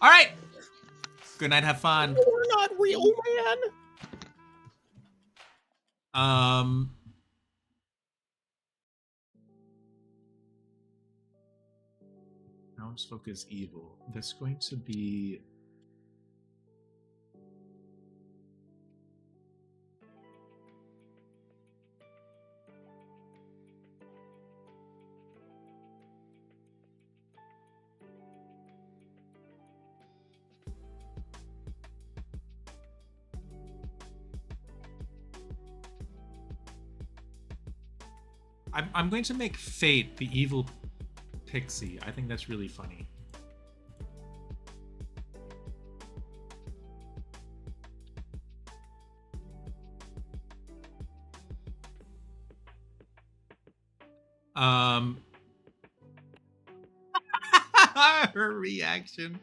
All right. Good night. Have fun. We're not real, man. Townsfolk is evil. That's going to be. I'm going to make Fate the evil pixie. I think that's really funny. Her reaction.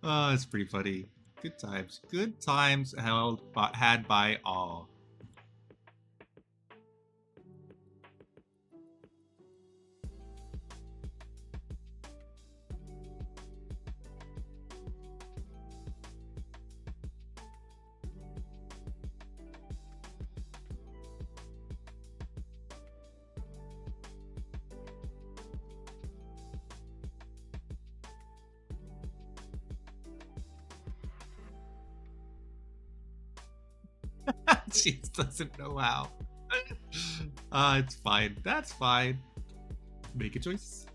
Oh, it's pretty funny. Good times. Good times had by all. She doesn't know how. It's fine. That's fine. Make a choice.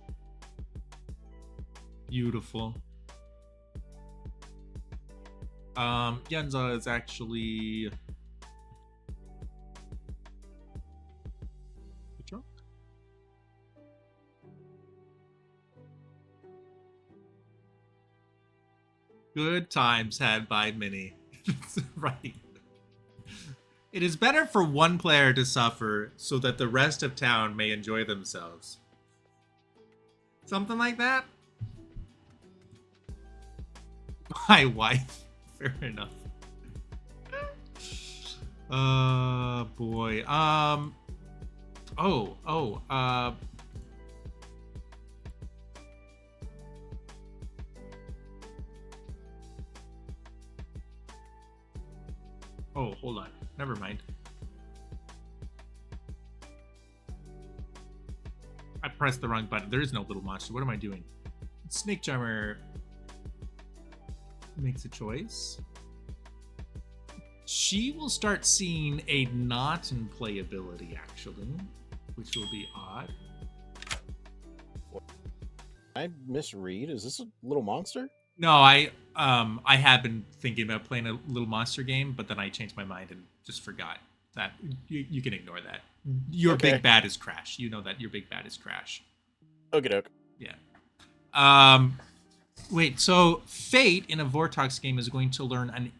Beautiful. Yenza is actually drunk. Good times had by many. Right. It is better for one player to suffer so that the rest of town may enjoy themselves. Something like that? My wife. Fair enough. Boy. Oh, hold on. Never mind. I pressed the wrong button. There is no little monster. What am I doing? Snake Charmer makes a choice. She will start seeing a not in playability, actually, which will be odd. I misread. Is this a little monster? No, I had been thinking about playing a little monster game, but then I changed my mind and just forgot that. You can ignore that. Your Okay. big bad is Crash. You know that your big bad is Crash. Okie doke. Yeah. Wait, so Fate in a Vortox game is going to learn an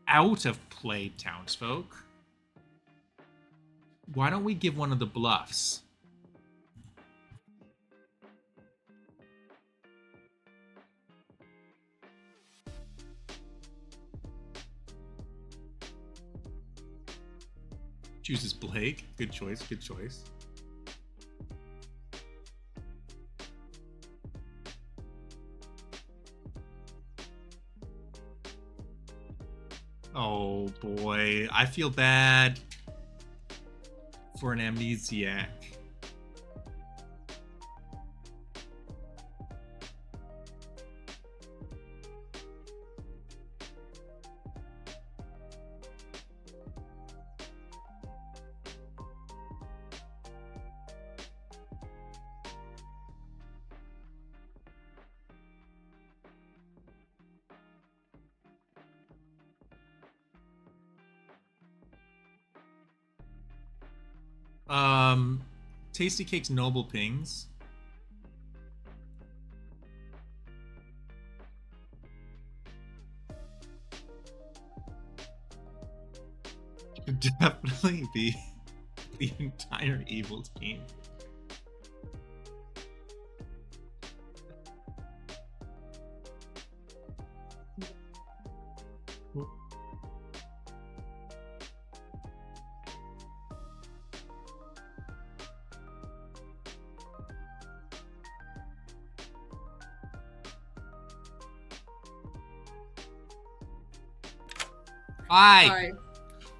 out of play townsfolk. Why don't we give one of the bluffs? Chooses Blake. Good choice. Good choice. Oh boy, I feel bad for an amnesiac. Tasty Cake's Noble Pings. Could definitely be the entire evil team. I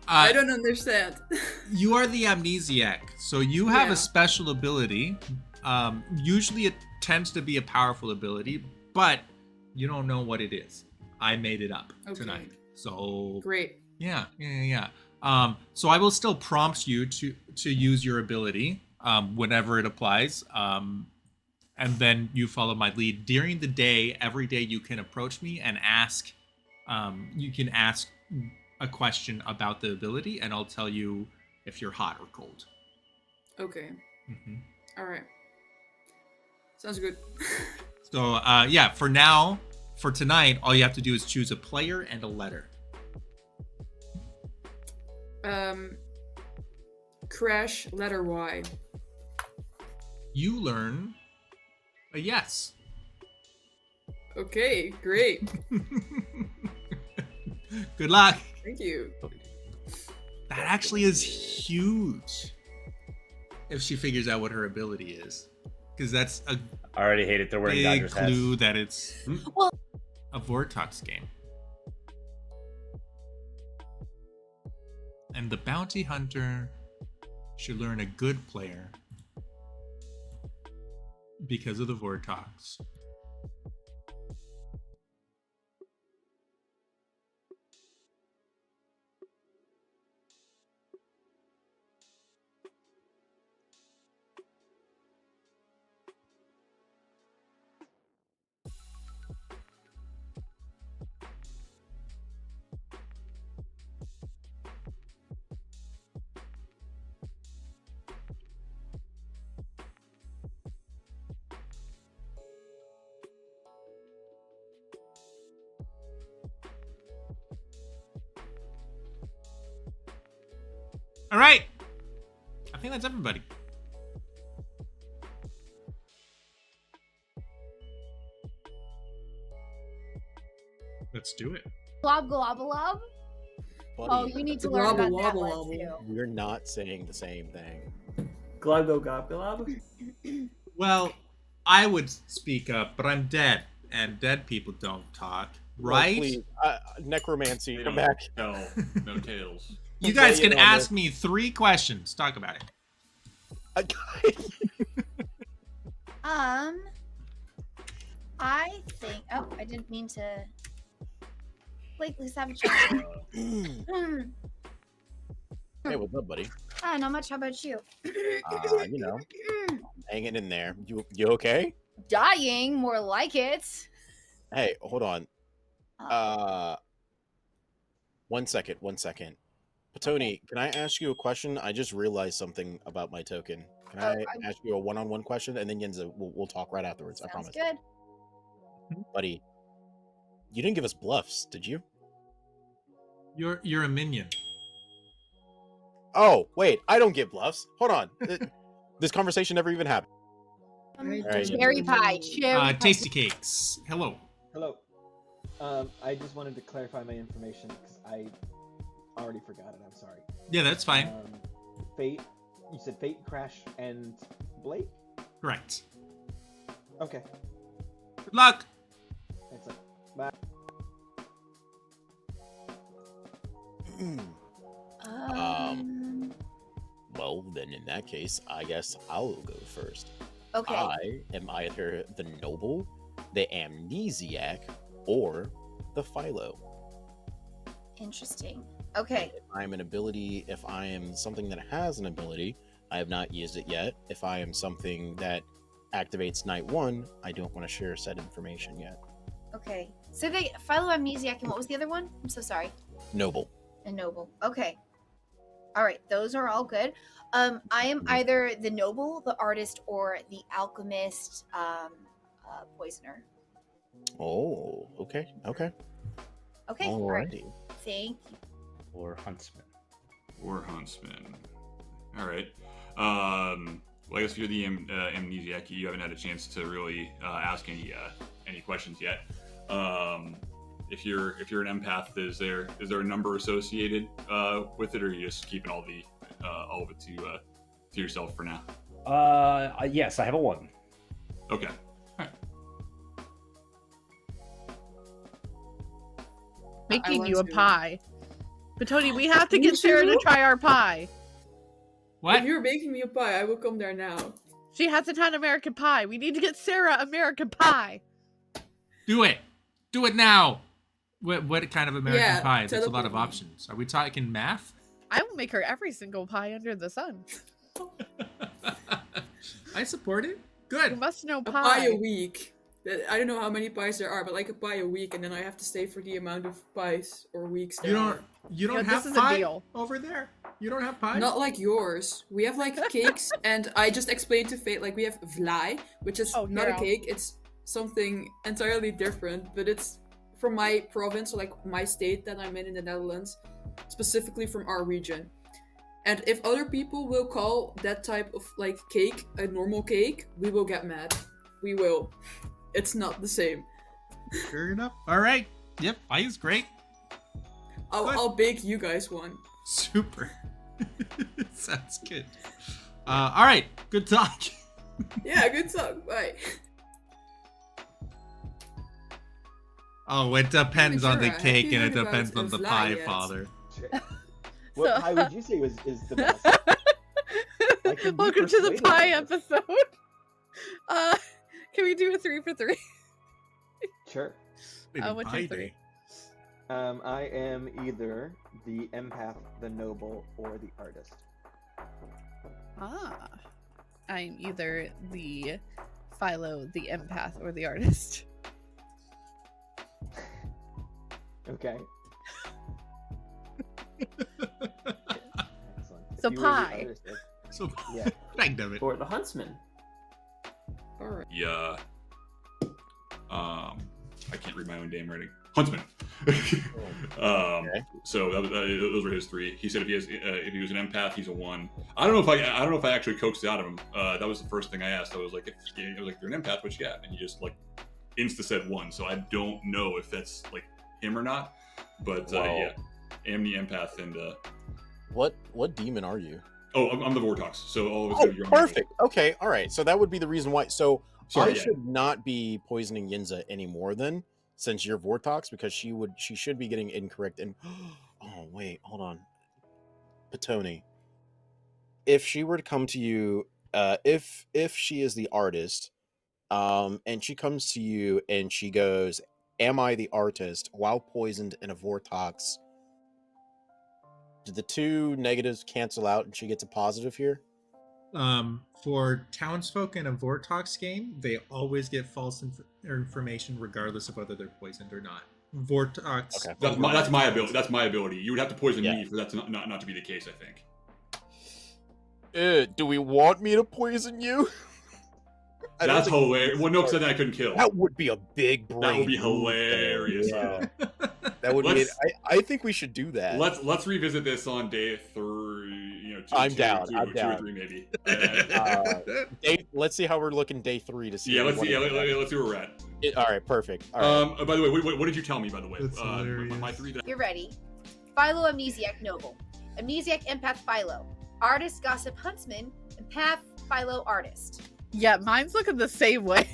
I don't understand. You are the amnesiac, so you have Yeah. a special ability. Usually it tends to be a powerful ability, but you don't know what it is. I made it up tonight. So Great. yeah. So I will still prompt you to use your ability whenever it applies. And then you follow my lead. During the day, every day you can approach me and ask. You can ask a question about the ability, and I'll tell you if you're hot or cold. Okay. Mm-hmm. All right. Sounds good. So yeah, for now, for tonight, all you have to do is choose a player and a letter. Crash letter Y. You learn a yes. Okay, great. Good luck. Thank you. That actually is huge. If she figures out what her ability is, because that's a I already hate it. They're wearing big Dodgers clue hats. that it's Well- a Vortox game. And the bounty hunter should learn a good player because of the Vortox. All right. I think that's everybody. Let's do it. Glob glob glob. Buddy, Oh, you need to learn about that Wobble, one wobble. too. we're not saying the same thing. Globo gob glob. Well, I would speak up, but I'm dead, and dead people don't talk, right? Oh, please. Necromancy, They come don't back. tell no tales. You guys Weigh in can on ask this. me 3 questions. Talk about it. I think. Oh, I didn't mean to. Wait, let's have a chat. Hey, what's up, buddy? Not much. How about you? You know, hanging in there. You okay? Dying, more like it. Hey, hold on. Oh, 1 second. Patoni, can I ask you a question? I just realized something about my token. Can I ask you a one-on-one question, and then Yenza, we'll talk right afterwards. I sounds promise. good. Buddy, you didn't give us bluffs, did you? You're a minion. Oh, wait, I don't give bluffs. Hold on. This conversation never even happened. Alright. Cherry pie. Cherry pie. Tasty cakes. Hello. Hello. I just wanted to clarify my information because I already forgot it. I'm sorry. Yeah, that's fine. Fate. You said Fate, Crash, and Blake? Correct. Okay. Good luck. Thanks. Bye. Well, then in that case, I guess I'll go first. Okay. I am either the noble, the amnesiac, or the philo. Interesting. Okay. If I'm an ability, if I am something that has an ability, I have not used it yet. If I am something that activates night 1, I don't want to share said information yet. Okay. So they Philo Amnesiac, and what was the other one? I'm so sorry. Noble. And Noble. Okay. All right. Those are all good. I am either the Noble, the artist, or the alchemist, poisoner. Oh, okay. Okay. All right. Alrighty. Thank you. Or huntsman. Or huntsman. All right. Well, I guess you're the amnesiac. You haven't had a chance to really ask any questions yet. If you're an empath, is there a number associated with it, or are you just keeping all of it to yourself for now? Yes, I have a 1. Okay. All right. Making want you a to- pie. But Tony, we have to Me get Sarah to too? try our pie. What? If you're making me a pie, I will come there now. She has a ton of American pie. We need to get Sarah American pie. Do it. Do it now. What kind of American Yeah, pie? There's a lot of teleport me. options. Are we talking math? I will make her every single pie under the sun. I support it. You Good. must know A pie. pie a week. I don't know how many pies there are, but like a pie a week, and then I have to stay for the amount of pies or weeks there You are. don't. You don't Yeah, have this is a pie deal. over there. You don't have pie. Not like yours. We have like cakes, and I just explained to Fate, like we have vlaai, which is Oh, not here, a cake, it's something entirely different, but it's from my province, or like my state that I'm in the Netherlands, specifically from our region. And if other people will call that type of like cake a normal cake, we will get mad. We will. It's not the same. Fair enough. All right. Yep. Pie is great. Good. I'll bake you guys one. Super. Sounds good. All right. Good talk. Yeah, good talk. Bye. Oh, it depends on the Sarah, have cake you and it heard depends about on the vlaai pie, yet? father. What So- pie would you say is the best? I can be Welcome to the persuaded pie on this. episode. Can we do a 3 for 3? Sure. Maybe what's pie your three? day. I am either the empath, the noble, or the artist. Ah. I'm either the Philo, the empath, or the artist. Okay. Excellent. If So you were the pie. artist, So, yeah. kind of it. Or the huntsman. Alright. Yeah. I can't read my own damn writing. Huntsman. Okay. So those were his three. He said if he was an empath, he's a 1. I don't know if I actually coaxed it out of him. That was the first thing I asked. I was like, if you're an empath, what you got? And he just like insta said 1. So I don't know if that's like him or not. But Wow. yeah, Amni empath and What demon are you? I'm the Vortox. So all of it's Oh, gonna be your own perfect. Okay, all right. So that would be the reason why. So Sorry, I yeah. should not be poisoning Yinza anymore then, since you're Vortox, because she should be getting incorrect. And oh wait, hold on, Petoni. If she were to come to you, if she is the artist, and she comes to you and she goes, "Am I the artist?" while poisoned in a Vortox, do the two negatives cancel out and she gets a positive here? For townsfolk in a Vortox game, they always get false information regardless of whether they're poisoned or not. Vortox. Okay. That's my ability. That's my ability. You would have to poison Yeah. me for that to not to be the case, I think. Do we want me to poison you? I don't That's think- hilarious. Well, no, because then I couldn't kill. That would be a big brain. That would be move there. hilarious. Yeah. That would be. I think we should do that. Let's revisit this on day 3. You know, I'm two, down, I'm 2 down. or 3 maybe. Let's see how we're looking day 3 to see. Yeah, if let's we see. wanna do that. Let's see where we're at. All right, perfect. All right. By the way, what did you tell me? By the way, That's my hilarious. 3. You're ready. Philo, amnesiac, noble. Amnesiac, empath, Philo. Artist, gossip, huntsman. Empath, Philo, artist. Yeah, mine's looking the same way.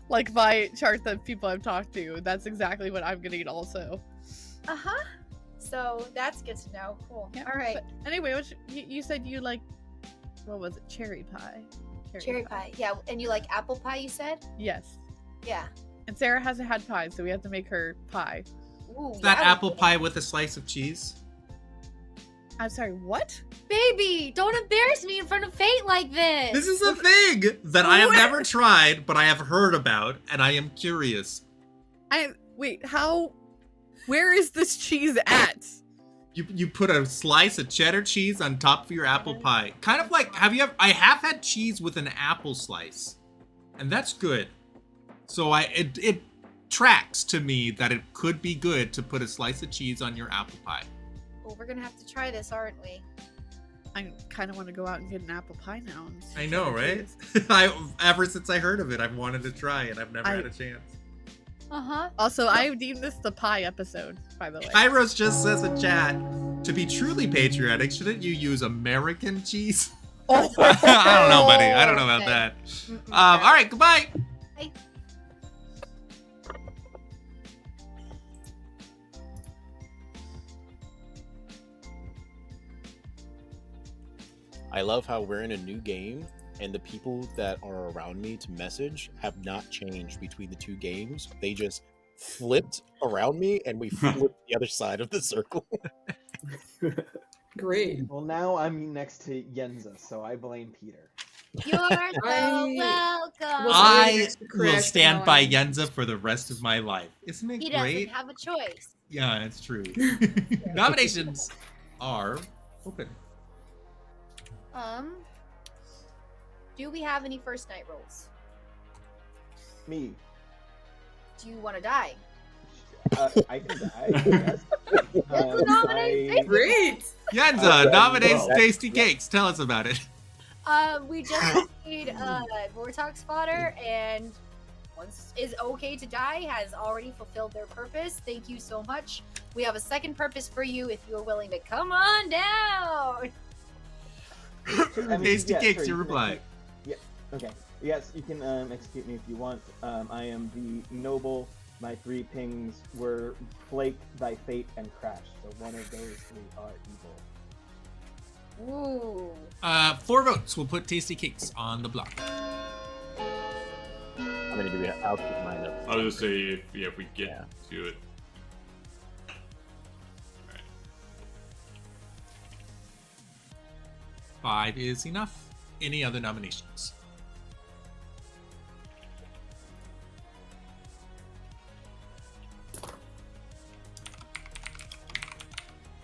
Like my chart that people I've talked to. That's exactly what I'm getting also. Uh-huh. So that's good to know. Cool. Yeah, All right. but anyway, you said you like, what was it? Cherry pie. Cherry pie. Yeah, and you like apple pie, you said? Yes. Yeah. And Sarah hasn't had pie, so we have to make her pie. Ooh, That yeah, apple pie with a slice of cheese. I'm sorry, what? Baby, don't embarrass me in front of Fate like this. This is a thing that I have never tried, but I have heard about, and I am curious. Wait, how? Where is this cheese at? You put a slice of cheddar cheese on top of your apple pie. Kind of like, I have had cheese with an apple slice, and that's good. So it tracks to me that it could be good to put a slice of cheese on your apple pie. Well, we're gonna have to try this, aren't we? I kind of want to go out and get an apple pie now. And see I know, what it right? is. Ever since I heard of it, I've wanted to try it. I've never I- had a chance. Uh-huh. Also, I deem this the pie episode, by the way. Kairos just says in chat, to be truly patriotic, shouldn't you use American cheese? Oh, I don't know, buddy. I don't know about Okay. that. Mm-mm. All right, goodbye. Bye. I love how we're in a new game, and the people that are around me to message have not changed between the two games. They just flipped around me, and we flipped the other side of the circle. Great. Well, now I'm next to Yenza, so I blame Peter. You're so I welcome. was already I next to will Crash, stand but now by I'm- Yenza for the rest of my life. Isn't it He great? doesn't have a choice. Yeah, that's true. Nominations are open. Do we have any first night rolls? Me. Do you want to die? I can die. I guess. nominate Great. Yenza Okay, nominates well, Tasty Cakes. Tell us about it. We just made Vortox fodder, and once is okay to die has already fulfilled their purpose. Thank you so much. We have a second purpose for you if you're willing to come on down. I mean, Tasty yeah, Cakes, sure, your you can reply. execute- Yeah. Okay. Yes, you can execute me if you want. I am the noble. My 3 pings were Blake, Thy Fate, and Crash. So one of those 3 are evil. Ooh. 4 votes will put Tasty Cakes on the block. I'm gonna give you. I'll keep mine up. I was just say if we get Yeah. to it. 5 is enough. Any other nominations?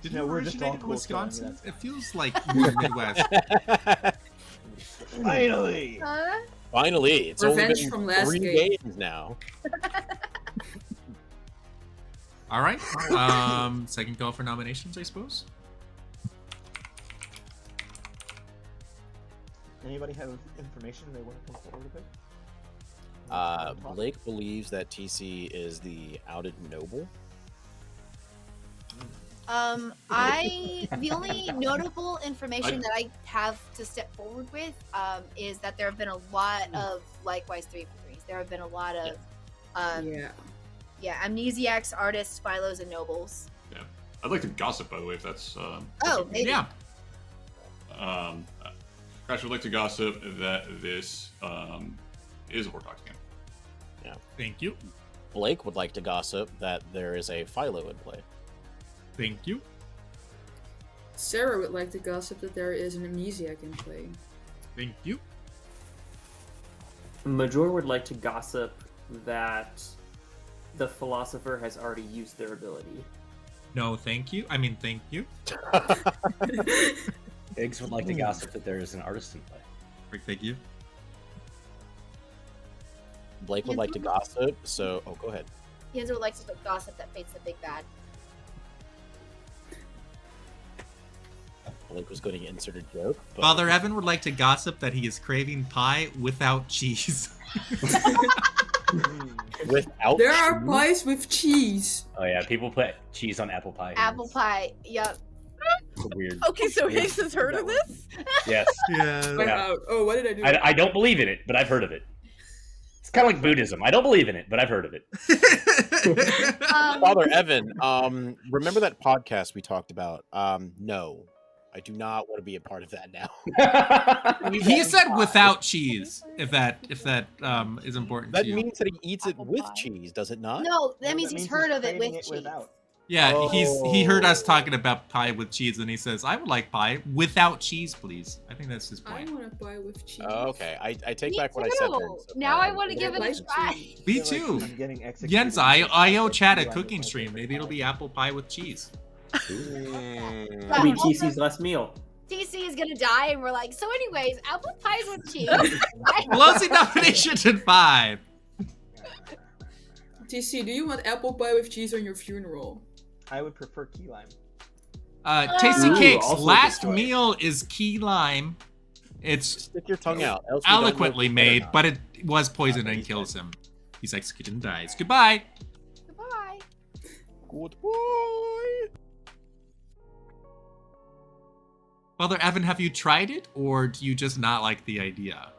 Did No, you we're just originate all in cool, Wisconsin? so I mean, It feels like more Midwest. Finally. Huh? Finally, it's Revenge only from been last 3 game. games now. All right. Second call for nominations, I suppose. Anybody have information they want to come forward with? Blake believes that TC is the outed noble. The only notable information that I have to step forward with is that there have been a lot of likewise 3-for-3s. There have been a lot of amnesiacs, artists, philos, and nobles. Yeah, I'd like to gossip, by the way, if that's. Maybe. Yeah. Crash would like to gossip that this is a Vortox game. Thank you. Blake would like to gossip that there is a philo in play. Thank you. Sarah would like to gossip that there is an amnesiac in play. Thank you. Major would like to gossip that the philosopher has already used their ability. No, thank you. I mean, thank you. Biggs would like to gossip that there is an artist in play. Rick, thank you. Blake would like to gossip, so go ahead. Yenza would like to gossip that Fate's the big bad. Blake was going to insert a joke. But... Father Evan would like to gossip that he is craving pie without cheese. Without There are cheese? pies with cheese. Oh yeah, people put cheese on apple pie. Apple pie. Yep. It's weird. Okay, so Higgs has heard of this? Yes. Yeah. I'm out. Oh, what did I do? I don't believe in it, but I've heard of it. It's kind of like Buddhism. I don't believe in it, but I've heard of it. Father Evan, remember that podcast we talked about? No, I do not want to be a part of that now. He said without cheese. If that is important That to you. means that he eats it Apple with pie. cheese, does it not? No, that means he's heard of it craving with cheese. without. Yeah, he heard us Oh. talking about pie with cheese, and he says, "I would like pie without cheese, please." I think that's his I point. want a pie with cheese. Oh, okay, I take Me back what I said. Then, too. so Now far. I want to give it a like try. cheese. Me I feel too. like I'm getting executed Jens, in I owe this Chad a line cooking with my stream. favorite Maybe it'll be pie. apple pie with cheese. Mm. Well, Be also- TC's last meal. TC is gonna die, and we're like, so anyways, apple pies with cheese. Closing nominations in 5. TC, do you want apple pie with cheese on your funeral? I would prefer key lime. Tasty Ooh, Cakes. also a good Last choice. meal is key lime. It's Stick your tongue out. Else we don't know if eloquently you did or made, not. but it was poisoned Okay, and he's kills dead. him. He's executed and dies. Goodbye. Goodbye. Goodbye. Father Evan, have you tried it, or do you just not like the idea?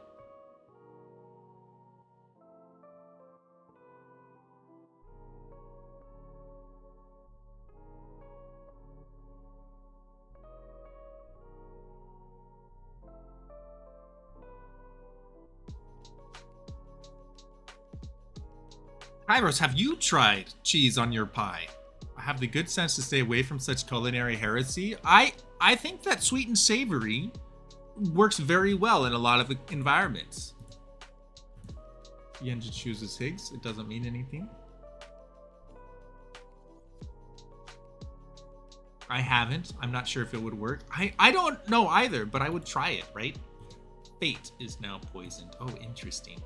Kairos, have you tried cheese on your pie? I have the good sense to stay away from such culinary heresy. I think that sweet and savory works very well in a lot of environments. Yenja chooses Higgs. It doesn't mean anything. I haven't. I'm not sure if it would work. I don't know either, but I would try it, right? Fate is now poisoned. Oh, interesting.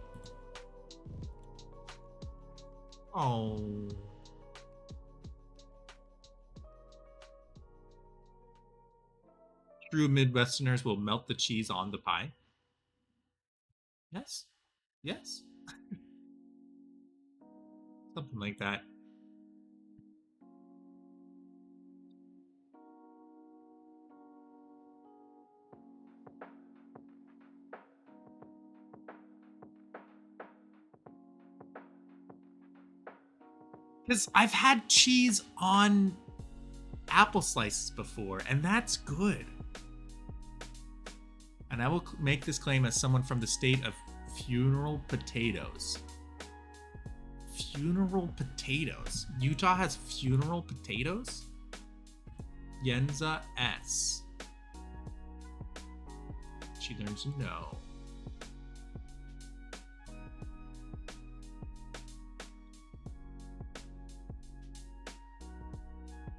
Oh. True Midwesterners will melt the cheese on the pie. Yes. Yes. Something like that. Because I've had cheese on apple slices before, and that's good. And I will make this claim as someone from the state of funeral potatoes. Funeral potatoes. Utah has funeral potatoes? Yenza S. She learns no.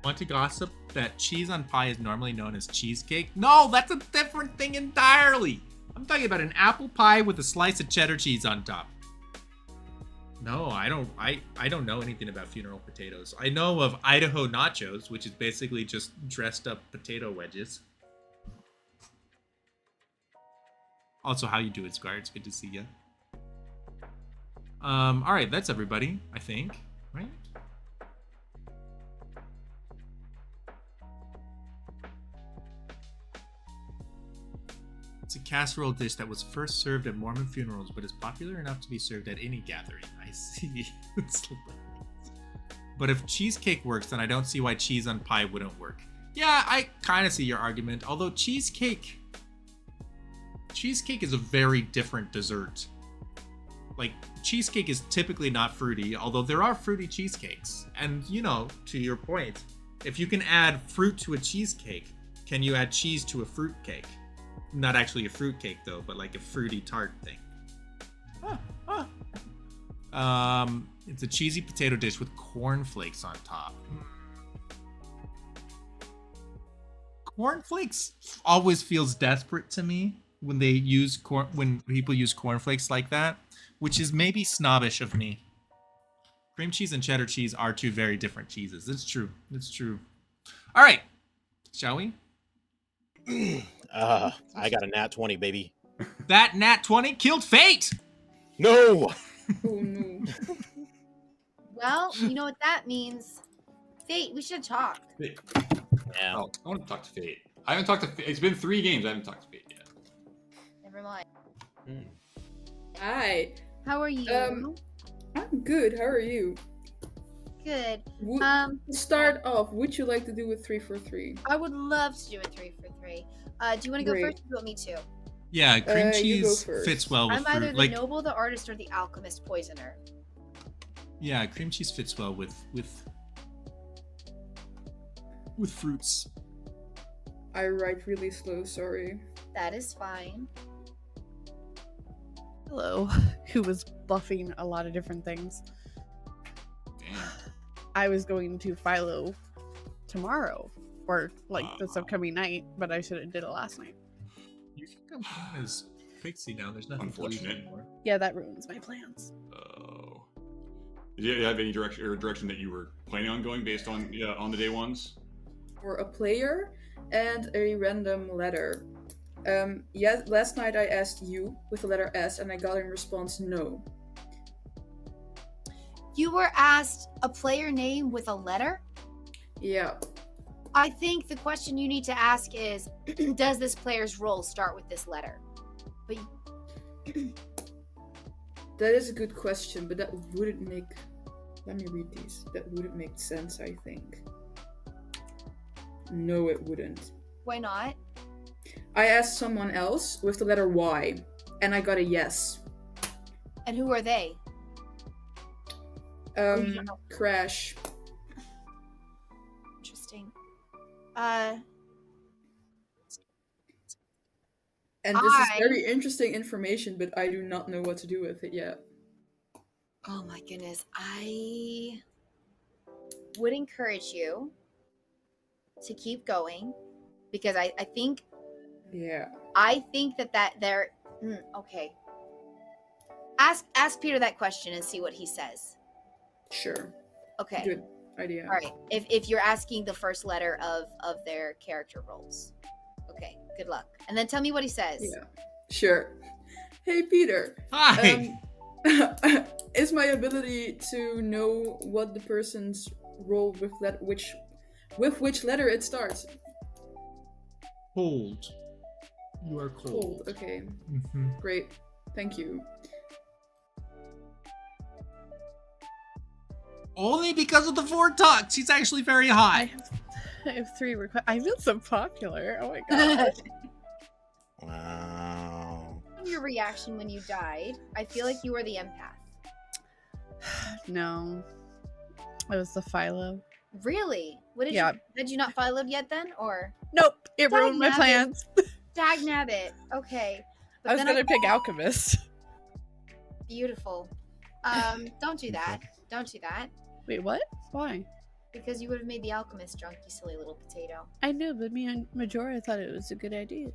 Want to gossip that cheese on pie is normally known as cheesecake? No, that's a different thing entirely. I'm talking about an apple pie with a slice of cheddar cheese on top. No, I don't know anything about funeral potatoes. I know of Idaho nachos, which is basically just dressed up potato wedges. Also, how you do it, Squire? It's good to see you. All right, that's everybody, I think, right? It's a casserole dish that was first served at Mormon funerals, but is popular enough to be served at any gathering. I see. But if cheesecake works, then I don't see why cheese on pie wouldn't work. Yeah, I kind of see your argument, although cheesecake is a very different dessert. Like, cheesecake is typically not fruity, although there are fruity cheesecakes. And, you know, to your point, if you can add fruit to a cheesecake, can you add cheese to a fruit cake? Not actually a fruit cake, though, but like a fruity tart thing. It's a cheesy potato dish with cornflakes on top. Cornflakes always feels desperate to me when they use when people use cornflakes like that, which is maybe snobbish of me. Cream cheese and cheddar cheese are two very different cheeses. It's true. It's true. All right, shall we? I got a nat 20, baby. That nat 20 killed Fate. No. Oh no. Well, you know what that means. Fate, we should talk. Fate. Yeah. Oh, I want to talk to Fate. I haven't talked to Fate. It's been 3 games. I haven't talked to Fate yet. Never mind. Hi. How are you? I'm good. How are you? Good. To start off, would you like to do a 3 for 3? I would love to do a 3 for 3. Do you want to go Great. first or do you want me to? Yeah, cream You go cheese first. fits well with I'm either fruit. the noble, the artist, or the alchemist poisoner. Yeah, cream cheese fits well with fruits. I write really slow, sorry. That is fine. Hello, who was buffing a lot of different things. Damn. I was going to Philo tomorrow, or like this upcoming night, but I should have did it last night. You can come home as Pixie now. There's nothing to do Unfortunate. anymore. Yeah, that ruins my plans. Oh. Did you have any direction that you were planning on going based on the day ones? For a player and a random letter. Last night I asked you with the letter S and I got in response no. You were asked a player name with a letter? Yeah. I think the question you need to ask is, does this player's role start with this letter? But That is a good question, but that wouldn't make... Let me read these. That wouldn't make sense, I think. No, it wouldn't. why not? I asked someone else with the letter Y, and I got a yes. And who are they? Crash. Interesting. And this is I- very interesting information, but I do not know what to do with it yet. Oh my goodness. I would encourage you to keep going because I think Yeah. that there okay. Ask Peter that question and see what he says. Sure. Okay. Good idea. All right. If you're asking the first letter of their character roles. Okay. Good luck. And then tell me what he says. Yeah. Sure. Hey, Peter. Hi. Is my ability to know what the person's role with which letter it starts? Cold. You are cold. Cold. Okay. Mhm. Great. Thank you. Only because of the Vortox. He's actually very hot. I have 3 requests. I feel so popular. Oh my god. Wow. Your reaction when you died, I feel like you were the empath. No. It was the Philo. Really? What did Yeah. had you not followed yet then? Or Nope. It Dag ruined my nabbit. plans. dag nabbit. Okay. But I was then gonna pick alchemist. Beautiful. Don't do that. Don't do that. Wait, what? Why? Because you would have made the alchemist drunk, you silly little potato. I know, but me and Majora thought it was a good idea.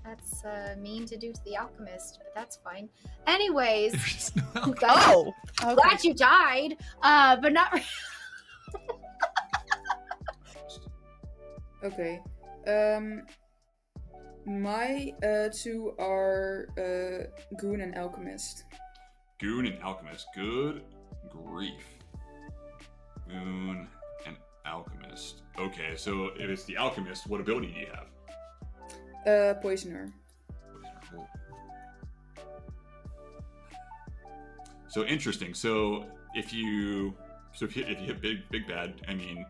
That's mean to do to the alchemist, but that's fine. Anyways, There's no alchemy. Oh! Okay. glad you died. But not. Okay. My 2 are goon and alchemist. Goon and alchemist. Good grief. Goon and alchemist. Okay, so if it's the alchemist, what ability do you have? Poisoner. So interesting. So if you hit big bad, I mean,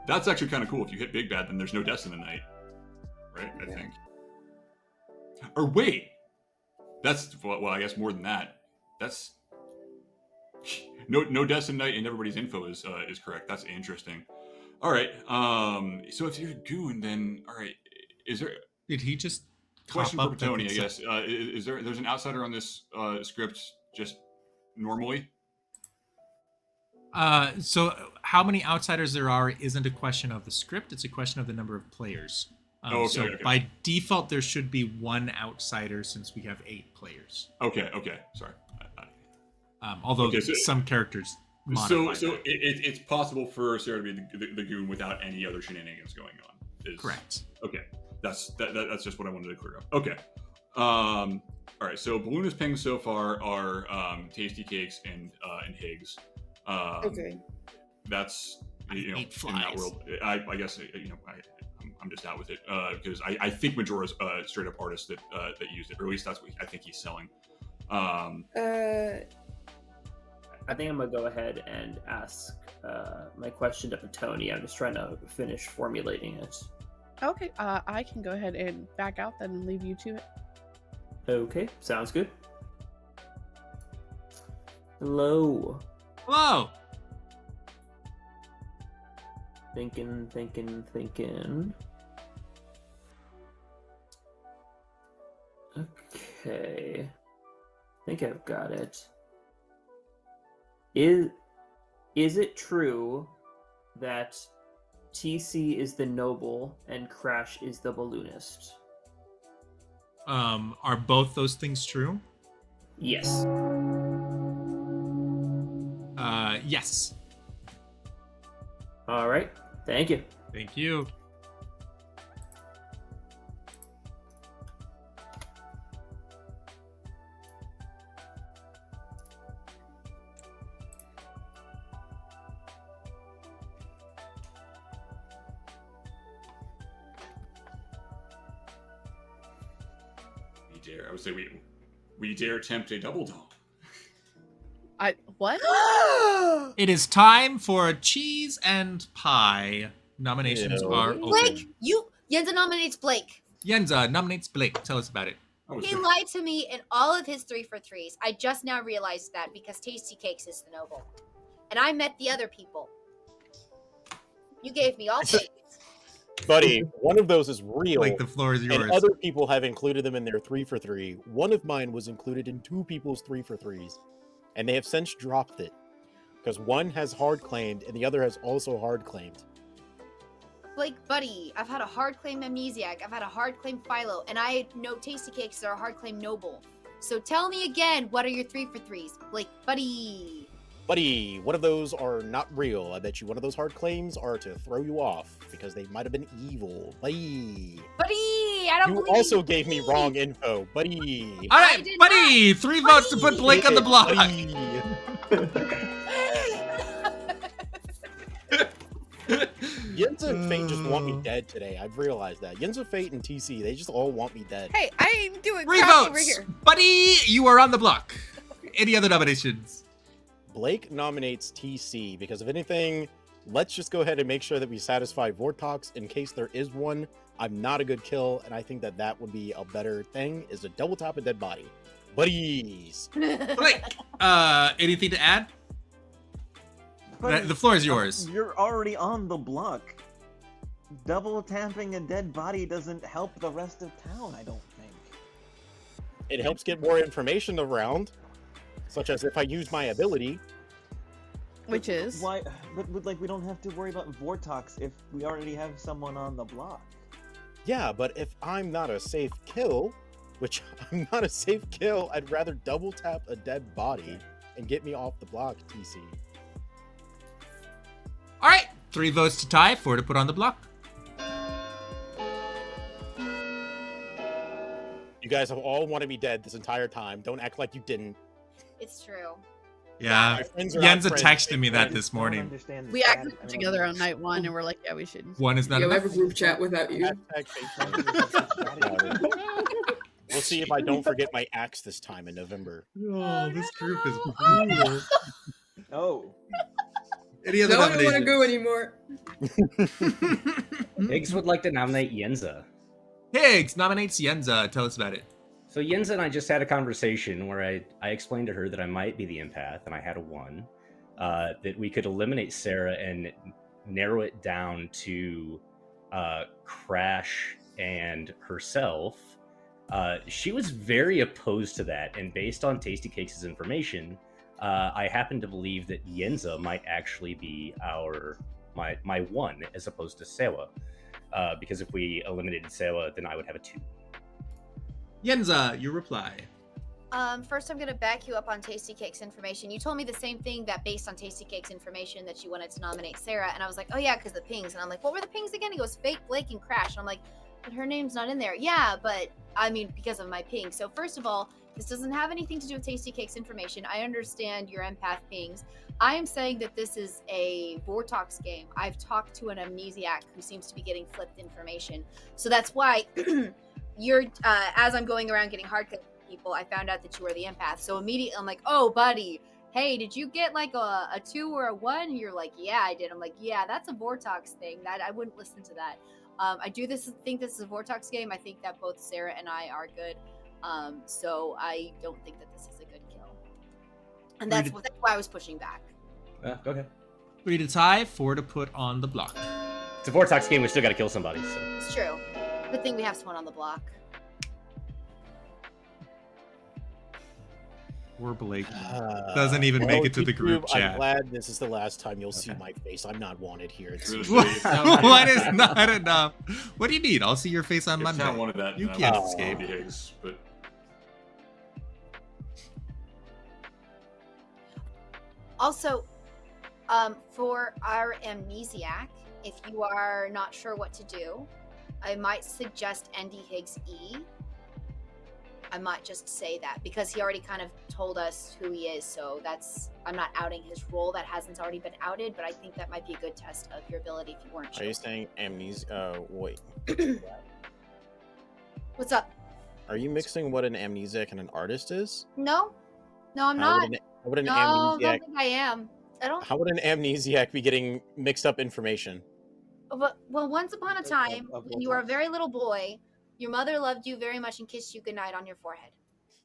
that's actually kind of cool. If you hit big bad, then there's no deaths in the night, right? I Yeah. think. Or wait, that's well, I guess more than that. That's no deaths in night, and everybody's info is correct. That's interesting. All right. So if you're a goon, then all right. Is there Did he just question pop for up that Tony? I it's- guess is there's an outsider on this script just normally? So how many outsiders there are isn't a question of the script. It's a question of the number of players. Okay, So okay. by default, there should be 1 outsider since we have 8 players. Okay. Sorry. Although Okay, so- some characters So modify so that. it's possible for Sarah to be the goon without any other shenanigans going on. Correct. Okay, that's just what I wanted to clear up. Okay, all right. So balloonist pings so far are tasty cakes and Higgs. Okay. That's I in hate that flies. world. I guess I'm just out with it because I think Majora's a straight up artist that used it, or at least that's what I think he's selling. I think I'm gonna go ahead and ask my question to Tony. I'm just trying to finish formulating it. Okay, I can go ahead and back out then and leave you to it. Okay, sounds good. Hello. Whoa! Thinking. Okay. I think I've got it. Is it true that TC is the noble and Crash is the balloonist? Are both those things true? Yes. Yes. All right. Thank you. Thank you. I would say we dare attempt a double dong. What? It is time for cheese and pie. Nominations Ew. are open. Blake, Yenza nominates Blake. Yenza nominates Blake. Tell us about it. Oh, He sure. lied to me in all of his 3 for 3s. I just now realized that because Tasty Cakes is the noble. and I met the other people. You gave me all things. Buddy, one of those is real. Like the floor is yours. And other people have included them in their 3 for 3. One of mine was included in 2 people's 3 for 3s. And they have since dropped it. Because one has hard claimed and the other has also hard claimed. Like, buddy, I've had a hard claim amnesiac, I've had a hard claim philo, and I know tasty cakes are a hard claim noble. So tell me again, what are your 3 for 3s? Like, buddy. Buddy, one of those are not real. I bet you one of those hard claims are to throw you off because they might have been evil. Buddy. Buddy, I don't You believe also gave me wrong info. Buddy. All right, did buddy. 3 votes to put Blake on the block. Buddy. Yinza and Fate just want me dead today. I've realized that. Yinza, Fate, and TC, they just all want me dead. Hey, I ain't doing 3 crap over votes. here. Buddy, you are on the block. Any other nominations? Blake nominates TC because if anything, let's just go ahead and make sure that we satisfy Vortox in case there is one. I'm not a good kill, and I think that that would be a better thing, is to double tap a dead body. Buddies! Blake, anything to add? The floor is yours. You're already on the block. Double tapping a dead body doesn't help the rest of town, I don't think. It helps get more information around, such as if I use my ability. Which is? Why? But like, we don't have to worry about Vortox if we already have someone on the block. Yeah, but if I'm not a safe kill, which I'm not a safe kill, I'd rather double tap a dead body and get me off the block, TC. All right, 3 votes to tie, 4 to put on the block. You guys have all wanted me dead this entire time. Don't act like you didn't. It's true. Yeah, My friends are not Yenza friends. texted me I that just this don't morning. understand the We strategy. actually put together on night 1 and we're like, yeah, we should. One is not Yeah, we enough. have a group chat without you. Hashtag fake We'll see if I don't forget my axe this time in November. Oh, this group is brutal. Oh. Any other No one want to nominations? go anymore. Higgs would like to nominate Yenza. Higgs nominates Yenza. Tell us about it. So Yenza and I just had a conversation where I explained to her that I might be the empath, and I had a 1. That we could eliminate Sarah and narrow it down to Crash and herself. She was very opposed to that, and based on Tasty Cakes' information, I happen to believe that Yenza might actually be my 1 as opposed to Sewa. Because if we eliminated Sewa, then I would have a 2. Yenza, your reply. First, I'm going to back you up on Tasty Cake's information. You told me the same thing, that based on Tasty Cake's information that you wanted to nominate Sarah, and I was like, oh yeah, because the pings. And I'm like, what were the pings again? He goes, Fake, Blake, and Crash. And I'm like, but her name's not in there. Yeah, but I mean, because of my ping. So first of all, this doesn't have anything to do with Tasty Cake's information. I understand your empath pings. I am saying that this is a Vortox game. I've talked to an amnesiac who seems to be getting flipped information. So that's why you're, as I'm going around getting hard click people, I found out that you were the empath. So immediately I'm like, oh, buddy, hey, did you get like a 2 or a 1? And you're like, yeah, I did. I'm like, yeah, that's a Vortox thing. That I wouldn't listen to that. I do think this is a Vortox game. I think that both Sarah and I are good. So I don't think that this is a good kill. And that's why I was pushing back. Go ahead. 3 to tie, 4 to put on the block. It's a Vortox game. We still got to kill somebody. So. It's true. Good thing we have someone on the block. Poor Blake. Doesn't even make it to the group YouTube, chat. I'm glad this is the last time you'll see my face. I'm not wanted here. It's What is not enough? What do you need? I'll see your face on If Monday. Town wanted that, You then I can't would escape. be Higgs, but Also, for our amnesiac, if you are not sure what to do, I might suggest Andy Higgs E. I might just say that because he already kind of told us who he is, so I'm not outing his role that hasn't already been outed, but I think that might be a good test of your ability if you weren't sure. Are you saying amnesia? Wait. What's up? Are you mixing what an amnesiac and an artist is? No, I'm How not. would an No, I amnesiac? don't think I am. I don't. How would an amnesiac be getting mixed up information? Well, once upon a time, of when you were a Vortox. very little boy, your mother loved you very much and kissed you goodnight on your forehead.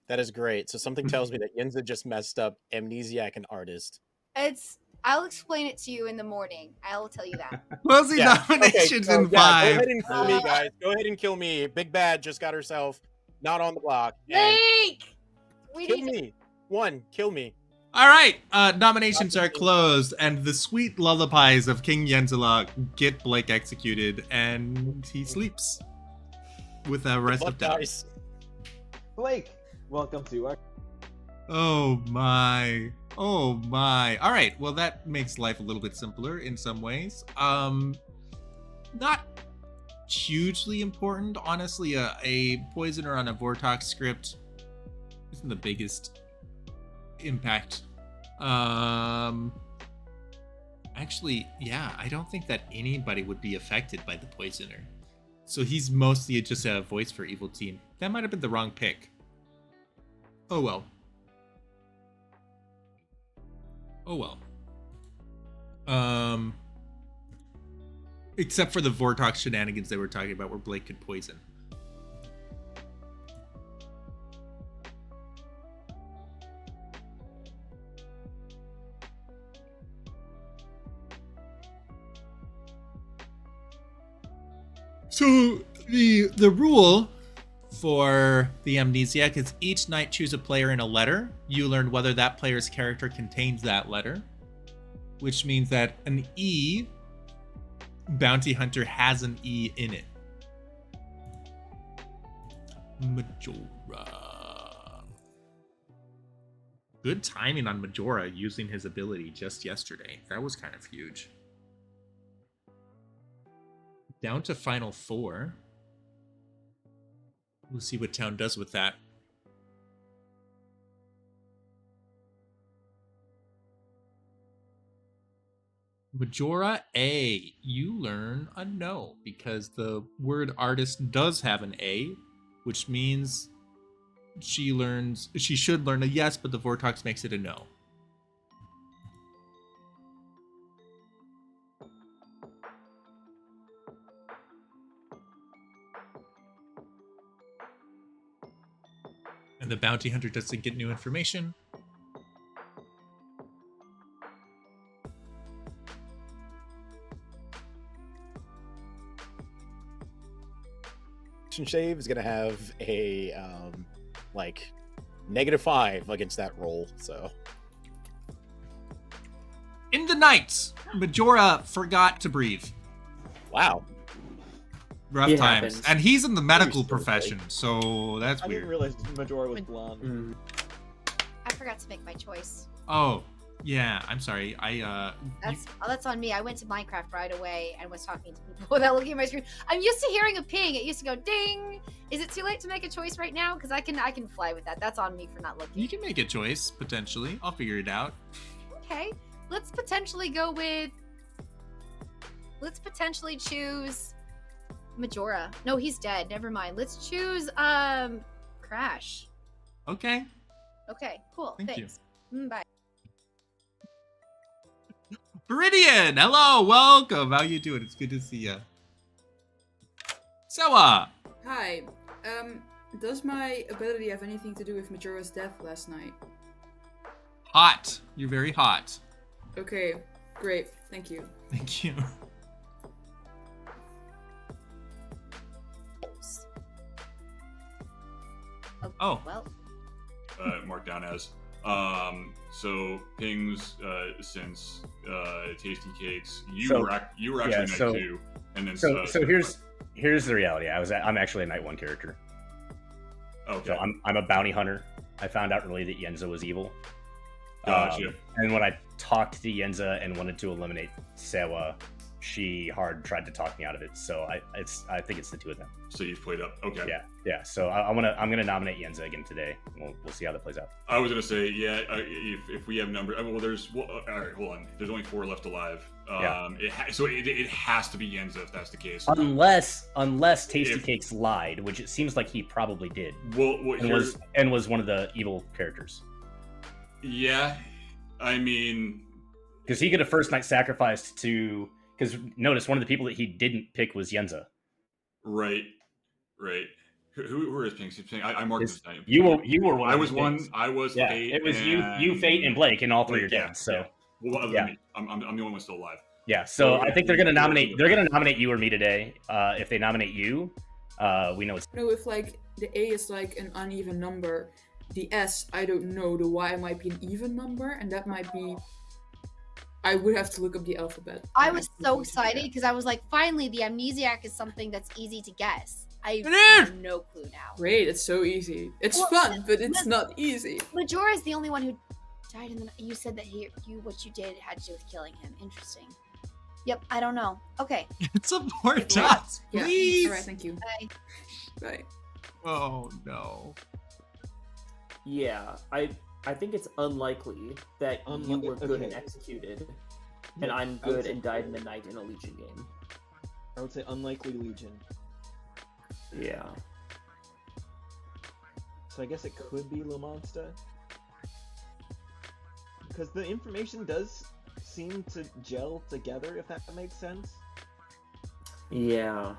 That is great. So something tells me that Yenza just messed up amnesiac and artist. It's I'll explain it to you in the morning. I'll tell you that. Closing Yeah. nominations so, in yeah, go 5. ahead and kill me, guys. Go ahead and kill me. Big Bad just got herself not on the block. And Blake! We kill need to... me. One, kill me. All right, nominations are closed, and the sweet lullabies of King Yenzela get Blake executed, and he sleeps with the rest of town. Guys. Blake, welcome to our. Oh my. Oh my. All right, well that makes life a little bit simpler in some ways. Not hugely important, honestly. A poisoner on a Vortox script isn't the biggest impact. Actually, yeah, I don't think that anybody would be affected by the poisoner. So he's mostly just a voice for evil team. That might have been the wrong pick. Oh well. Oh well. Except for the Vortox shenanigans they were talking about where Blake could poison. So the rule for the amnesiac is each night choose a player in a letter. You learn whether that player's character contains that letter, which means that an E bounty hunter has an E in it. Majora. Good timing on Majora using his ability just yesterday. That was kind of huge. Down to final 4. We'll see what town does with that. Majora A, you learn a no because the word artist does have an A, which means she should learn a yes, but the Vortox makes it a no. And the bounty hunter doesn't get new information. Shave is gonna have a like -5 against that roll. So In the night, Majora forgot to breathe. wow, Rough It times. happens. And he's in the medical Seriously. profession, so that's I didn't weird. realize Majora was blonde. Mm. I forgot to make my choice. Oh, yeah, I'm sorry. That's on me. I went to Minecraft right away and was talking to people without looking at my screen. I'm used to hearing a ping. It used to go ding. Is it too late to make a choice right now? Because I can fly with that. That's on me for not looking. You can make a choice, potentially. I'll figure it out. Okay. Let's potentially go with. Let's potentially choose Majora. No, he's dead. Never mind. Let's choose Crash. Okay. Okay, cool. Thank you. Thanks. Bye. Viridian, hello, welcome. How you doing? It's good to see you. Sewa. Hi. Does my ability have anything to do with Majora's death last night? Hot. You're very hot. Okay, great. Thank you. Thank you. Oh. Well, Marked down as. So pings since Tasty Cakes, you So- were actually yeah, night so- 2, and then So here's the reality. I'm actually a night 1 character. okay. So I'm a bounty hunter. I found out early that Yenza was evil. Gotcha. And when I talked to Yenza and wanted to eliminate Sewa, she hard tried to talk me out of it. So I think it's the two of them. So you've played up. Okay. Yeah. So I'm gonna nominate Yenza again today. We'll see how that plays out. I was gonna say, yeah. If we have numbers, all right. Hold on. There's only 4 left alive. Yeah. It has to be Yenza if that's the case. Unless Tasty If- Cakes lied, which it seems like he probably did, Well, and was one of the evil characters. yeah. I mean, Because he could have first night sacrificed to. Because notice one of the people that he didn't pick was Yenza. right. Who is pings? I marked this name. You were one. I of was the one. pings. I was Yeah, Fate. it was you, Fate, and Blake, and all 3 are Blake, yeah, dead. So Well, other Yeah. than me, I'm the only one still alive. Yeah, so So I think they're gonna nominate you or me today. If they nominate you, we know it's No, if like the A is like an uneven number, the S I don't know, the Y might be an even number, and that might be. I would have to look up the alphabet. I was so excited because I was like, finally, the amnesiac is something that's easy to guess. I It is! have no clue now. Great, it's so easy. It's Well, fun, but it's but- not easy. Majora is the only one who died in the. You said that what you did had to do with killing him. Interesting. Yep, I don't know. Okay. It's a Vortox, Yeah. please. All right, thank you. Bye. Bye. Oh no. Yeah, I think it's unlikely that you were good and Okay. executed, and Yeah, I'm I would good say- and died in the night in a Legion game. I would say unlikely Legion. Yeah. So I guess it could be Le Monster. Because the information does seem to gel together, if that makes sense. Yeah.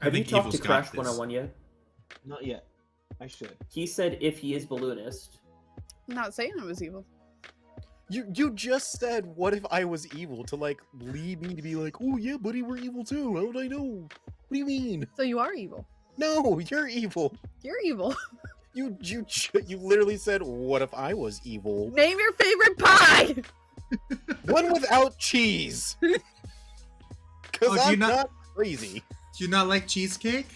I Have you think talked Evil's to got Crash this. 101 yet? Not yet. I should. He said if he is balloonist. I'm not saying I was evil. You just said, what if I was evil, to like lead me to be like, oh yeah, buddy, we're evil too. How would I know? What do you mean? So you are evil. No, you're evil. You're evil. You literally said, what if I was evil? Name your favorite pie. One without cheese. Because Oh, do you I'm not- not crazy. Do you not like cheesecake?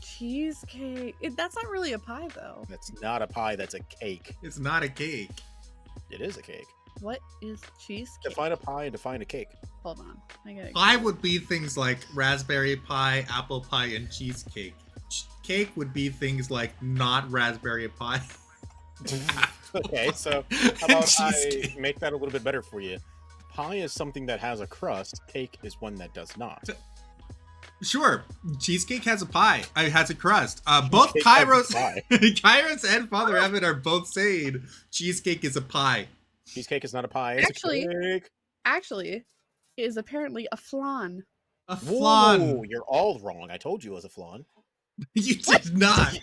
Cheesecake. That's not really a pie, though. That's not a pie, that's a cake. It's not a cake. It is a cake. What is cheesecake? Define a pie and define a cake. Hold on. I gotta. Pie would be things like raspberry pie, apple pie, and cheesecake. Cake would be things like not raspberry pie. Okay, so how about I Cheesecake. make that a little bit better for you? Pie is something that has a crust. Cake is one that does not. Sure, cheesecake has a pie. It has a crust. Both Cheesecake has a Kairos, pie. Kairos and Father Evan are both saying cheesecake is a pie. Cheesecake is not a pie. It's Actually- a cake. Actually, it is apparently a flan. A Whoa, flan. you're all wrong. I told you it was a flan. You did not.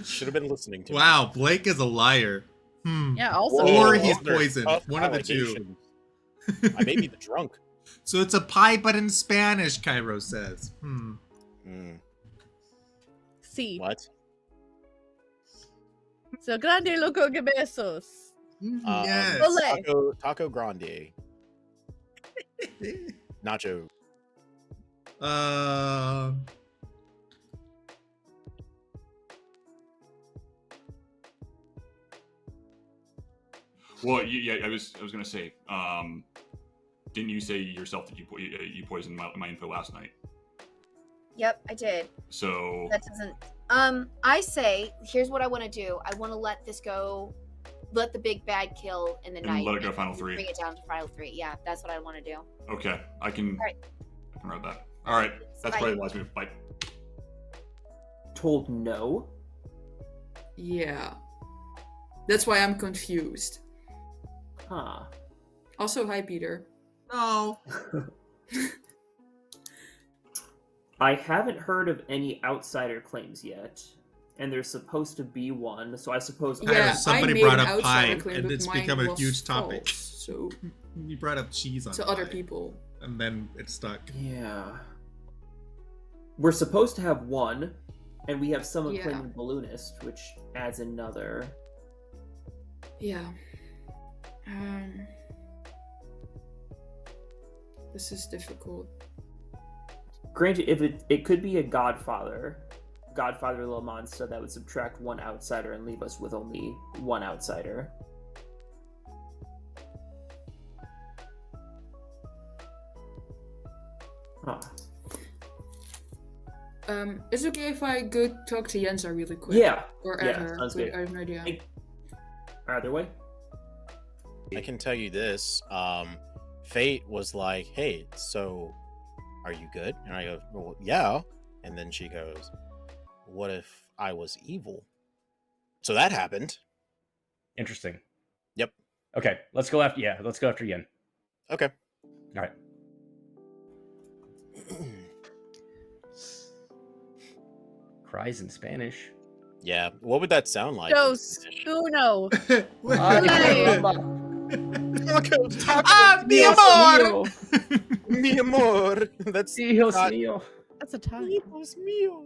Should have been listening to me. Wow, Blake is a liar. Yeah. Also, Whoa, Or he's those are poisoned. tough One of the two. allegations. I may be the drunk. So it's a pie, but in Spanish, Kairos says. Hmm. C. What? So grande loco que besos. Yes. Ole. Taco grande. Nacho. Well, yeah, I was gonna say, didn't you say yourself that you poisoned my info last night? Yep, I did. So That doesn't. I say, here's what I want to do. I want to let this go. Let the big bad kill in the And night. let it go and final three. Bring it down to final three. Yeah, that's what I want to do. okay, I can Alright. write that. All right, that's Bye. probably the last move. Bye. Told no? Yeah. That's why I'm confused. Huh. Also, hi, Peter. No. I haven't heard of any outsider claims yet, and there's supposed to be one, so I suppose Yeah, somebody I made brought an up outsider pie, claim, and but it's mine become a was huge topic. false, so You brought up cheese on to pie, other people. and then it stuck. Yeah. We're supposed to have one, and we have someone Yeah. claiming balloonist, which adds another. Yeah. This is difficult. Granted, if it could be a godfather little monster that would subtract one outsider and leave us with only one outsider. Huh. Is it okay if I go talk to Yenza really quick? Yeah. Or Yeah, add her? sounds Wait, good. I have no idea. Hey. Either way. I can tell you this. Fate was like, hey, so are you good? And I go, well, yeah. And then she goes, what if I was evil? So that happened. Interesting. Yep. Okay, let's go after. Yeah, let's go after Yen. Okay. All right. Cries in Spanish. Yeah. What would that sound like? Dose. Uno. Mi amor! Mi amor. That's Dios not- mío. That's a tie. Dios mío.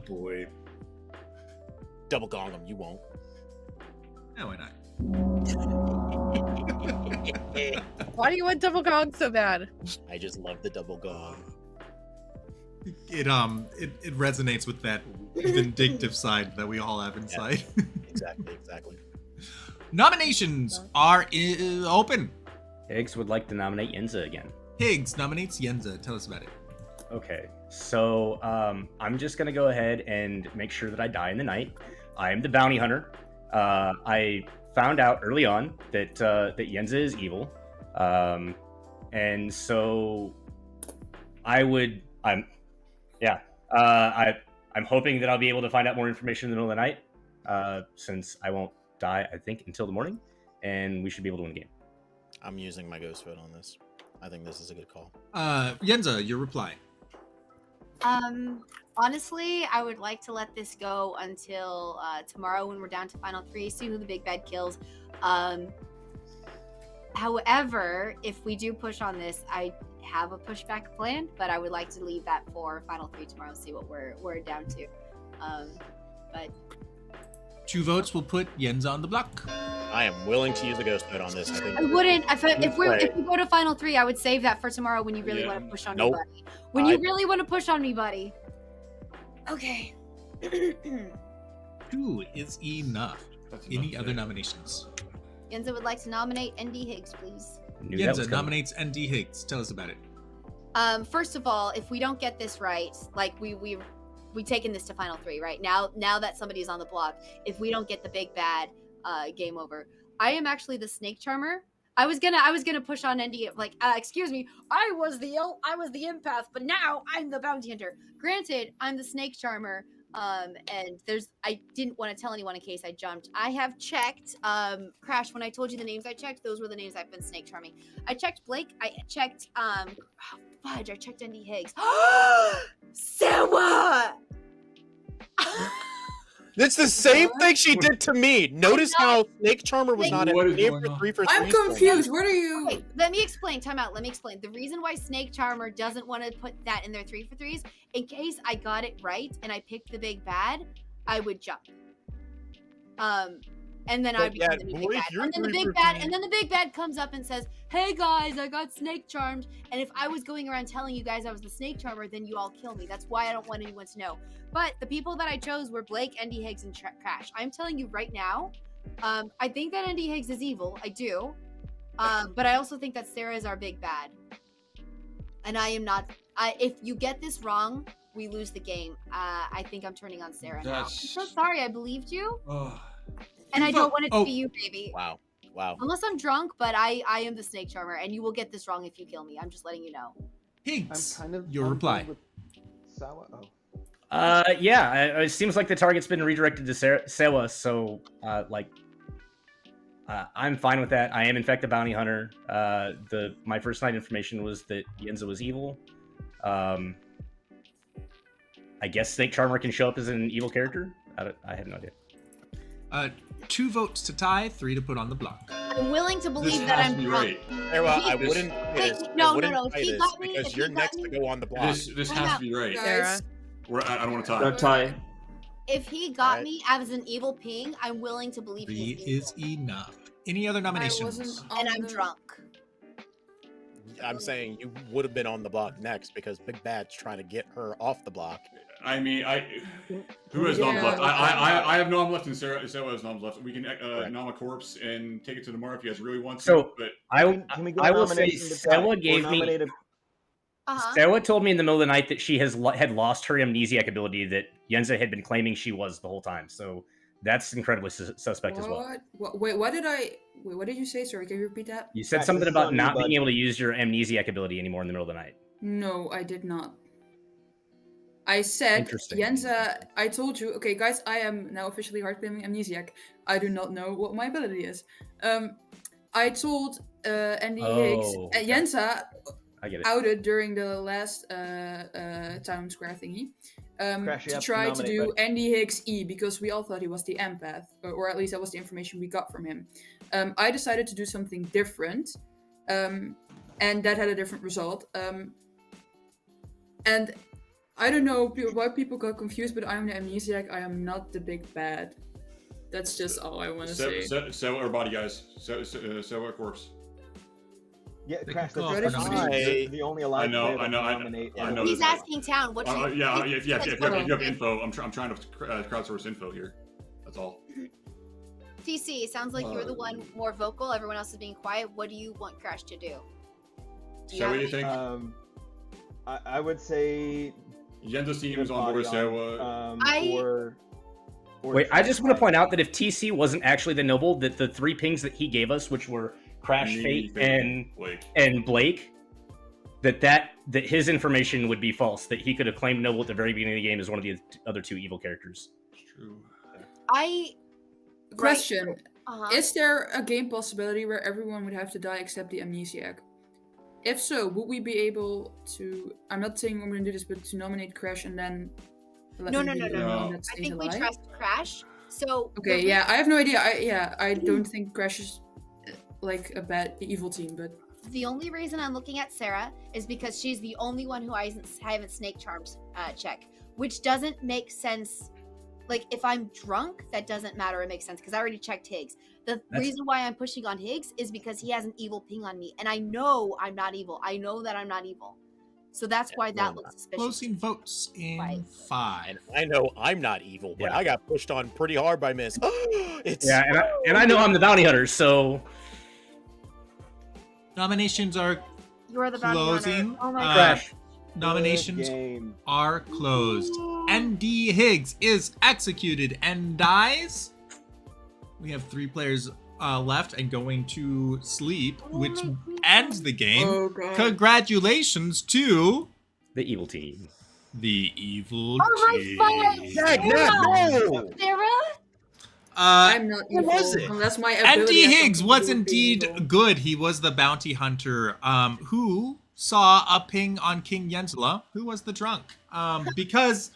Boy. Double gong him. You won't. No, why not? Why do you want double gong so bad? I just love the double gong. It resonates with that vindictive side that we all have inside. Exactly. Nominations are open. Higgs would like to nominate Yenza again. Higgs nominates Yenza. Tell us about it. Okay, so I'm just gonna go ahead and make sure that I die in the night. I am the bounty hunter. I found out early on that that Yenza is evil, and so I'm hoping that I'll be able to find out more information in the middle of the night, since I won't die, I think, until the morning, and we should be able to win the game. I'm using my ghost vote on this. I think this is a good call. Yenza, your reply. Honestly, I would like to let this go until tomorrow when we're down to final 3, see who the big bad kills. However, if we do push on this, I have a pushback plan, but I would like to leave that for final 3 tomorrow, see what we're down to. But 2 votes will put Yenza on the block. I am willing to use a ghost vote on this. I think. I wouldn't. If we go to final 3, I would save that for tomorrow when you really want to push on me, buddy. When you really want to push on me, buddy. Okay. 2 is enough. Any other nominations? Yenza would like to nominate ND Higgs, please. Yenza nominates ND Higgs. Tell us about it. First of all, if we don't get this right, like we taken this to final 3, right? Now that somebody's on the block, if we don't get the big bad, game over. I am actually the snake charmer. I was gonna push on ND, like, excuse me, I was the empath, but now I'm the bounty hunter. Granted, I'm the snake charmer, and I didn't want to tell anyone in case I jumped. I have checked, Crash, when I told you the names I checked, those were the names I've been snake charming. I checked Blake, I checked, I checked ND Higgs. Sarah! It's the same thing she did to me. Notice how Snake Charmer was not What in is game going for on? 3 for 3. I'm confused. What are you? Okay, let me explain. Time out. Let me explain. The reason why Snake Charmer doesn't want to put that in their 3 for 3s, in case I got it right and I picked the big bad, I would jump. And then I'd become the new big bad. And then the big bad comes up and says, "Hey guys, I got snake charmed." And if I was going around telling you guys I was the snake charmer, then you all kill me. That's why I don't want anyone to know. But the people that I chose were Blake, ND Higgs, and Crash. I'm telling you right now, I think that ND Higgs is evil. I do. But I also think that Sarah is our big bad. And I am not. If you get this wrong, we lose the game. I think I'm turning on Sarah now. I'm so sorry. I believed you. And I don't want it to be you, baby. Wow. Unless I'm drunk, but I am the snake charmer, and you will get this wrong if you kill me. I'm just letting you know. Higgs, I'm kind of your reply. with Sawa. Oh. It seems like the target's been redirected to Sewa, so I'm fine with that. I am in fact a bounty hunter. My first night information was that Yenza was evil. I guess Snake Charmer can show up as an evil character. I have no idea. 2 votes to tie, 3 to put on the block. I'm willing to believe This that has I'm to be drunk. right. I wouldn't play Wait, this. no, I wouldn't no. play If he this got me- because if you're he next got to me- go on the block. This has to be right. Sarah. I don't want to No tie. tie. If he got Alright. me as an evil ping, I'm willing to believe 3 he's evil. is enough. Any other nominations? And I'm drunk. I'm saying you would have been on the block next because Big Bad's trying to get her off the block. I mean, who has noms left? I have noms left, and Sarah has noms left. We can nom a corpse and take it to tomorrow if you guys really want to. So, but I Can we go will say nomination to tie? Sewa Or gave me. nominate a- Sewa told me in the middle of the night that she had lost her amnesiac ability that Yenza had been claiming she was the whole time. So that's incredibly suspect as well. Wait, what did you say? Sorry, can you repeat that? You said Max, something this is about on you, not bud. being able to use your amnesiac ability anymore in the middle of the night. No, I did not. I said, Interesting. Yenza, I told you, okay, guys, I am now officially hard claiming amnesiac. I do not know what my ability is. I told ND Higgs, Oh, okay. Yenza, I get it. outed during the last town square thingy Crash, you to have to try to nominate, do buddy. Andy Hicks E because we all thought he was the empath, or at least that was the information we got from him. I decided to do something different, and that had a different result. And I don't know why people got confused, but I'm the amnesiac. I am not the big bad. That's just all I want to say. So everybody, guys. So it works. Yeah, They Crash, can that's call the, for nomination. the only alive I know, player that I know, can I know, nominate. I know He's this- asking town. What you? Yeah, if you have Okay. info, I'm trying to crowdsource info here. That's all. TC, it sounds like you're the one more vocal. Everyone else is being quiet. What do you want Crash to do? Do So what do you any- think? I would say Yenza seems good on board with body Sarah. or Wait, I just want to point out that if TC wasn't actually the noble, that the 3 pings that he gave us, which were Crash, Fate, and Blake, that his information would be false. That he could have claimed noble at the very beginning of the game as one of the other 2 evil characters. It's true. Question: Uh-huh. Is there a game possibility where everyone would have to die except the amnesiac? If so, would we be able to? I'm not saying we're going to do this, but to nominate Crash and then. Let No. me be the only one that I stays think we alive? trust Crash. So Okay, the yeah, I have no idea. I don't think Crash is like a bad evil team, but The only reason I'm looking at Sarah is because she's the only one who I haven't snake charmed check, which doesn't make sense. Like, if I'm drunk, that doesn't matter. It makes sense because I already checked Higgs. The reason why I'm pushing on Higgs is because he has an evil ping on me, and I know I'm not evil. I know that I'm not evil. So that's why that looks suspicious. Closing votes in Right. 5. And I know I'm not evil, but Yeah. I got pushed on pretty hard by Miss. It's Yeah, and I know I'm the bounty hunter, so Nominations are You're the bounty hunter. closing. Oh my Crash. Nominations Good game. are closed. ND Higgs is executed and dies. We have 3 players left and going to sleep, which ends the game. oh god. Congratulations to the evil team. the evil Oh team. my God. no! Sarah? I'm not Who evil was it? unless my ability. Andy has Higgs something was to do with being indeed evil. good. He was the bounty hunter who saw a ping on King Jensla, who was the drunk. Because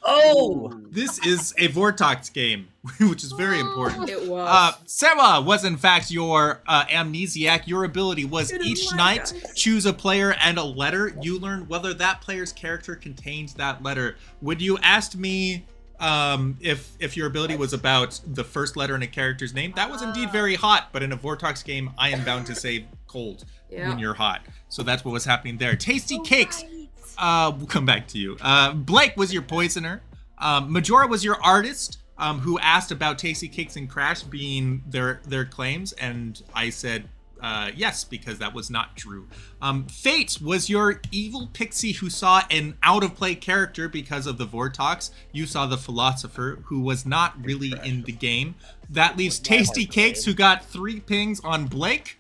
this is a Vortox game, which is very important. It was. Sarah was in fact your amnesiac. Your ability was It is each my night guys. choose a player and a letter. You learn whether that player's character contains that letter. When you asked me if your ability was about the first letter in a character's name, that was indeed very hot. But in a Vortox game, I am bound to say cold Yeah. when you're hot. So that's what was happening there. Tasty Cakes. Right. We'll come back to you. Blake was your poisoner. Majora was your artist, who asked about Tasty Cakes and Crash being their claims, and I said yes, because that was not true. Fate was your evil pixie who saw an out-of-play character because of the Vortox. You saw the philosopher, who was not really in the game. That leaves Tasty Cakes, who got 3 pings on Blake,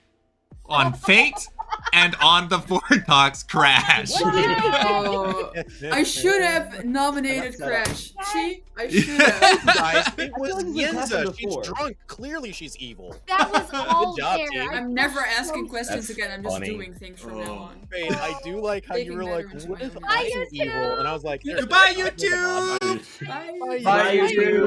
on Fate, and on the Vortox Crash. Oh, I should have nominated Crash. See, I should have. Guys, it was like this has happened Yenza. She's before. drunk. Clearly, she's evil. That was all Good job, there. team. I'm never asking questions That's again. I'm just funny. doing things from now on. Wait, I do like how you Taking were like, matter into "What my if own I'm hands. I do evil?" too. And I was like, Goodbye, "Oh my YouTube! God." Bye. Bye, Bye, YouTube. YouTube.